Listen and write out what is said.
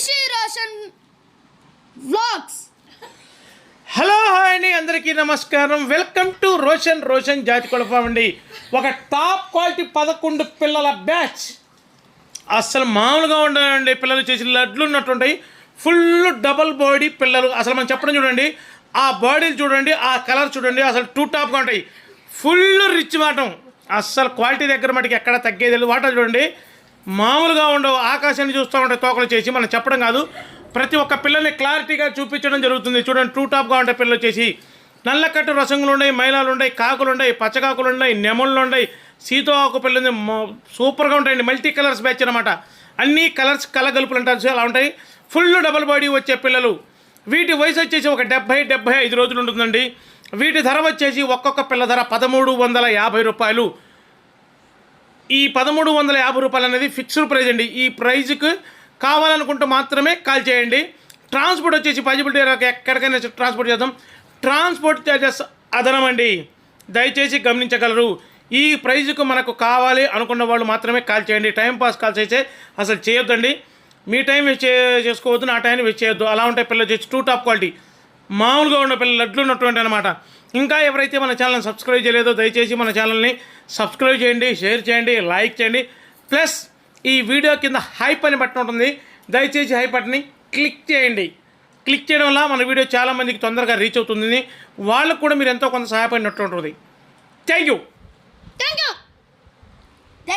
Shri Roshan vlogs. Hello hi అండి, అందరికీ నమస్కారం. వెల్కమ్ టు రోషన్ జాతి కొలఫామ్ అండి. ఒక టాప్ క్వాలిటీ 11 పిల్లల బ్యాచ్. అసలు మామూలుగా ఉండాలండి. పిల్లలు చేసి లడ్లు ఉన్నట్టుంటాయి. ఫుల్ డబల్ బాడీ పిల్లలు. అసలు మనం చెప్పడం చూడండి, ఆ బాడీలు చూడండి, ఆ కలర్ చూడండి, అసలు టూ టాప్గా ఉంటాయి. ఫుల్ రిచ్ వాటం. అస్సలు క్వాలిటీ దగ్గర మటుకు ఎక్కడ తగ్గేది లేదు. వాటర్ చూడండి, మామూలుగా ఉండవు. ఆకాశాన్ని చూస్తూ ఉంటాయి తోకలు చేసి. మనం చెప్పడం కాదు, ప్రతి ఒక్క పిల్లల్ని క్లారిటీగా చూపించడం జరుగుతుంది. చూడండి, టూ టాప్గా ఉంటాయి పిల్లలు వచ్చేసి. నల్లకట్టు రసంగులు ఉన్నాయి, మైలాలు ఉన్నాయి, కాకులు ఉన్నాయి, పచ్చకాకులు ఉన్నాయి, నెమళ్ళు ఉన్నాయి, సీతో ఆకు పిల్లలు సూపర్గా ఉంటాయండి. మల్టీ కలర్స్ బ్యాచ్ అనమాట. అన్ని కలర్స్ కలగలుపులు అంటారు, అలా ఉంటాయి. ఫుల్ డబల్ బాడీ వచ్చే పిల్లలు. వీటి వయసు వచ్చేసి ఒక 70-75 రోజులు ఉంటుందండి. వీటి ధర వచ్చేసి ఒక్కొక్క పిల్ల ధర 1350 రూపాయలు. ఈ 1350 రూపాయలు అనేది ఫిక్స్డ్ ప్రైజ్ అండి. ఈ ప్రైజ్కి కావాలనుకుంటూ మాత్రమే కాల్ చేయండి. ట్రాన్స్పోర్ట్ వచ్చేసి పాజిబిలిటీ ఎక్కడికైనా ట్రాన్స్పోర్ట్ చేద్దాం. ట్రాన్స్పోర్ట్ ఛార్జెస్ అదనం అండి, దయచేసి గమనించగలరు. ఈ ప్రైజ్కు మనకు కావాలి అనుకున్న వాళ్ళు మాత్రమే కాల్ చేయండి. టైం పాస్ కాల్స్ అయితే అసలు చేయొద్దండి. మీ టైం వేస్ట్ చేసుకోవద్దు, నా టైం వేస్ట్ చేయొద్దు. అలా ఉంటాయి పిల్లలు వచ్చేసి టూ టాప్ క్వాలిటీ. మామూలుగా ఉన్న పిల్లలు లడ్లు ఉన్నటువంటి అనమాట. ఇంకా ఎవరైతే మన ఛానల్ని సబ్స్క్రైబ్ చేయలేదో దయచేసి మన ఛానల్ని సబ్స్క్రైబ్ చేయండి, షేర్ చేయండి, లైక్ చేయండి. ప్లస్ ఈ వీడియో కింద హైప్ అని బటన్ ఉంటుంది, దయచేసి హైప్ బటన్ని క్లిక్ చేయండి. క్లిక్ చేయడం వల్ల మన వీడియో చాలామందికి తొందరగా రీచ్ అవుతుంది. వాళ్ళకు కూడా మీరు ఎంతో కొంత సహాయపడినట్టు ఉంటుంది. Thank you.